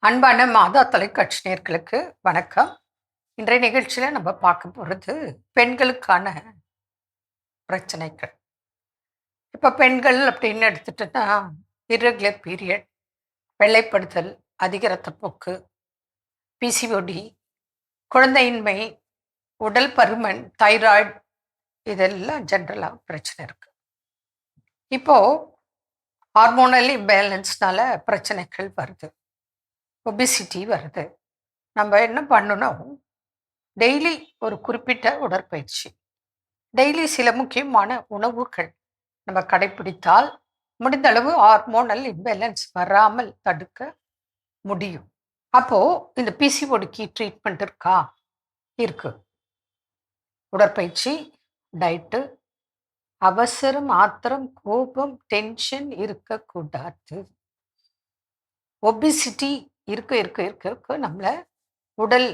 அன்பான மாதா தொலைக்காட்சி நேயர்களுக்கு வணக்கம். இன்றைய நிகழ்ச்சியில் நம்ம பார்க்க போகிறது பெண்களுக்கான பிரச்சனைகள். இப்போ பெண்கள் அப்படின்னு எடுத்துட்டோன்னா இர்ரெகுலர் பீரியட், வெள்ளைப்படுதல், அதிக ரத்தப்போக்கு, பிசிஓடி, குழந்தையின்மை, உடல் பருமன், தைராய்டு, இதெல்லாம் ஜென்ரலாக பிரச்சனை இருக்கு. இப்போ ஹார்மோனல் இம்பேலன்ஸ்னால பிரச்சனைகள் வருது, ஒபிசிட்டி வருது. நம்ம என்ன பண்ணணும்? டெய்லி ஒரு குறிப்பிட்ட உடற்பயிற்சி, டெய்லி சில முக்கியமான உணவுகள் நம்ம கடைப்பிடித்தால் முடிந்த அளவு ஹார்மோனல் இம்பேலன்ஸ் வராமல் தடுக்க முடியும். அப்போ இந்த பிசிஓடிக்கு ட்ரீட்மெண்ட் இருக்கா? இருக்கு. உடற்பயிற்சி, டயட்டு, அவசரம், ஆத்திரம், கோபம், டென்ஷன் இருக்கக்கூடாது. ஒபிசிட்டி இருக்க இருக்க இருக்க இருக்க நம்மளை உடல்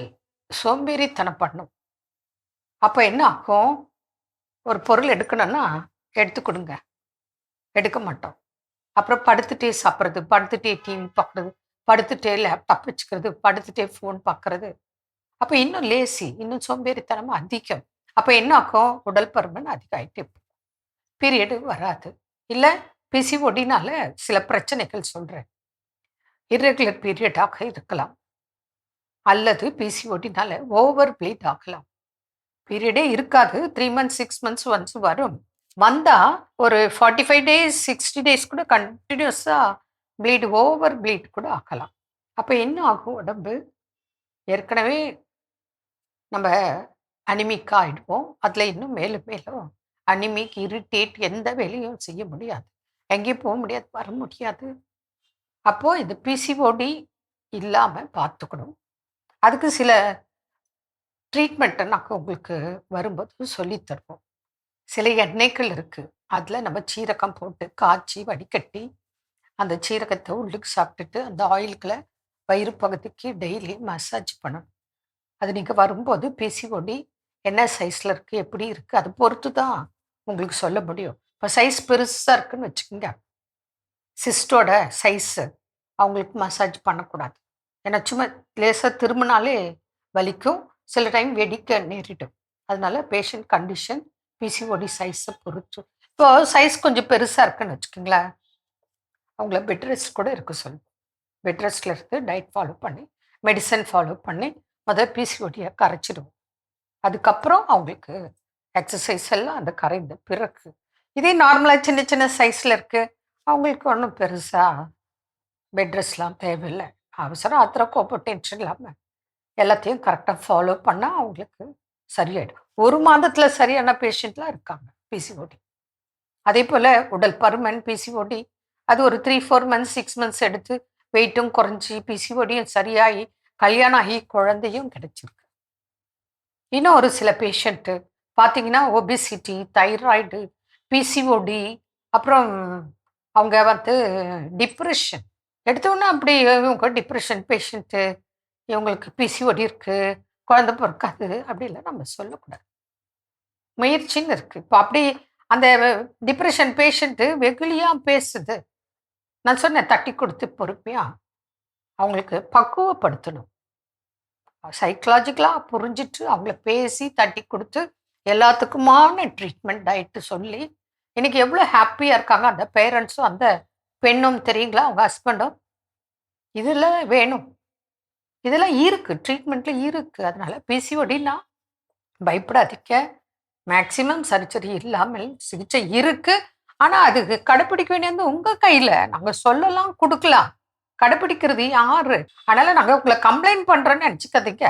சோம்பேறித்தனம் பண்ணும். அப்போ என்ன ஆகும்? ஒரு பொருள் எடுக்கணும்னா எடுத்து கொடுங்க, எடுக்க மாட்டோம். அப்புறம் படுத்துட்டே சாப்பிட்றது, படுத்துட்டே டிவி பார்க்குறது, படுத்துட்டே லேப்டாப் வச்சுக்கிறது, படுத்துட்டே ஃபோன் பார்க்குறது. அப்போ இன்னும் லேசி, இன்னும் சோம்பேறித்தனம் அதிகம். அப்போ என்ன ஆகும்? உடல் பருமன் அதிகமாகிட்டே போகும். பீரியடு வராது. இல்லை பிசிஓடினால சில பிரச்சனைகள் சொல்கிறேன். இர்ரெகுலர் பீரியடாக இருக்கலாம், அல்லது பிசிஓடினால ஓவர் ப்ளீட் ஆகலாம். பீரியடே இருக்காது, 3 months 6 months ஒன்ஸ் வரும். வந்தால் ஒரு 45 days 60 days கூட கண்டினியூஸாக ப்ளீட், ஓவர் ப்ளீட் கூட ஆகலாம். அப்போ என்ன ஆகும்? உடம்பு ஏற்கனவே நம்ம அனிமிக்காக ஆகிடுவோம். அதில் இன்னும் மேலும் மேலும் அனிமிக், இரிட்டேட், எந்த வேலையும் செய்ய முடியாது, எங்கேயும் போக முடியாது, வர முடியாது. அப்போது இது பிசிஓடி இல்லாமல் பார்த்துக்கணும். அதுக்கு சில ட்ரீட்மெண்ட்டை நாங்கள் உங்களுக்கு வரும்போது சொல்லித் தருவோம். சில எண்ணெய்கள் இருக்குது, அதில் நம்ம சீரகம் போட்டு காய்ச்சி வடிகட்டி அந்த சீரகத்தை உள்ளுக்கு சாப்பிட்டுட்டு அந்த ஆயில்களை வயிறு பகுதிக்கு டெய்லி மசாஜ் பண்ணணும். அது நீங்கள் வரும்போது பிசிஓடி என்ன சைஸில் இருக்குது, எப்படி இருக்குது, அதை பொறுத்து தான் உங்களுக்கு சொல்ல முடியும். இப்போ சைஸ் பெருசாக இருக்குன்னு வச்சுக்கோங்க, சிஸ்டோட சைஸு, அவங்களுக்கு மசாஜ் பண்ணக்கூடாது. ஏன்னா சும்மா லேசாக திரும்பினாலே வலிக்கும், சில டைம் வெடிக்க நேரிடும். அதனால பேஷண்ட் கண்டிஷன், பிசிஓடி சைஸை பொறுத்து. இப்போ சைஸ் கொஞ்சம் பெருசாக இருக்குன்னு வச்சுக்கோங்களேன், அவங்கள பெட் ரெஸ்ட் கூட இருக்க சொல்லுவோம். பெட் ரெஸ்ட்டில் இருந்து டயட் ஃபாலோ பண்ணி, மெடிசன் ஃபாலோ பண்ணி முதல் பிசிஓடியை கரைச்சிடுவோம். அதுக்கப்புறம் அவங்களுக்கு எக்ஸசைஸ் எல்லாம் அந்த கரைந்த பிறகு. இதே நார்மலாக சின்ன சின்ன சைஸில் இருக்குது, அவங்களுக்கு ஒன்றும் பெருசாக பெட் ரெஸ்ட்லாம் தேவையில்லை. அவசரம், ஆத்திரம், கோபம், டென்ஷன் இல்லாமல் எல்லாத்தையும் கரெக்டாக ஃபாலோ பண்ணால் அவங்களுக்கு சரியாயிடும். 1 மாதத்தில் சரியான பேஷண்ட்லாம் இருக்காங்க பிசிஓடி. அதே போல் உடல் பருமன், பிசிஓடி, அது ஒரு 3-4 months 6 months எடுத்து வெயிட்டும் குறைஞ்சி பிசிஓடியும் சரியாகி கல்யாணம் ஆகி குழந்தையும் கிடைச்சிருக்கு. இன்னும் ஒரு சில பேஷண்ட்டு பார்த்தீங்கன்னா ஒபிசிட்டி, தைராய்டு, பிசிஓடி, அப்புறம் அவங்க டிப்ரெஷன் எடுத்தோன்னா அப்படி இவங்க டிப்ரெஷன் பேஷண்ட்டு, இவங்களுக்கு பிசிஓடி இருக்குது, குழந்தை பிறக்காது அப்படிலாம் நம்ம சொல்லக்கூடாது. முயற்சின்னு இருக்குது. இப்போ அப்படி அந்த டிப்ரெஷன் பேஷண்ட்டு வெகுளியாக பேசுது, நான் சொன்னேன் தட்டி கொடுத்து பொறுமையாக அவங்களுக்கு பக்குவப்படுத்தணும். சைக்கலாஜிக்கலாக புரிஞ்சிட்டு அவங்கள பேசி தட்டி கொடுத்து எல்லாத்துக்குமான ட்ரீட்மெண்ட் டயட்டு சொல்லி இன்றைக்கி எவ்வளோ ஹாப்பியாக இருக்காங்க அந்த பேரண்ட்ஸும் அந்த பெண்ணும், தெரியுங்களா, அவங்க ஹஸ்பண்டும். இதில் வேணும், இதெல்லாம் இருக்குது, ட்ரீட்மெண்ட்டில் இருக்குது. அதனால் பிசிஓடினா பயப்படாதீங்க, மேக்சிமம் சர்ஜரி இல்லாமல் சிகிச்சை இருக்குது. ஆனால் அதுக்கு கடைப்பிடிக்க வேண்டியது உங்கள் கையில். நாங்கள் சொல்லலாம், கொடுக்கலாம், கடைப்பிடிக்கிறது யாரு? அதனால் நாங்கள் உங்களை கம்ப்ளைண்ட் பண்ணுறோன்னு நினச்சிக்காதீங்க.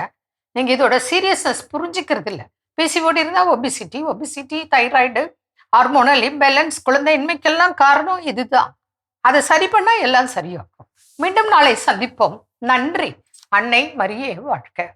நீங்கள் இதோட சீரியஸ்னஸ் புரிஞ்சிக்கிறது இல்லை. பிசிஓடி இருந்தால் obesity, obesity, thyroid, hormonal imbalance, குழந்தையின்மைக்கெல்லாம் காரணம் இதுதான். அதை சரி பண்ணால் எல்லாம் சரியாகும். மீண்டும் நாளை சந்திப்போம். நன்றி. அன்னை மரியே வாழ்க.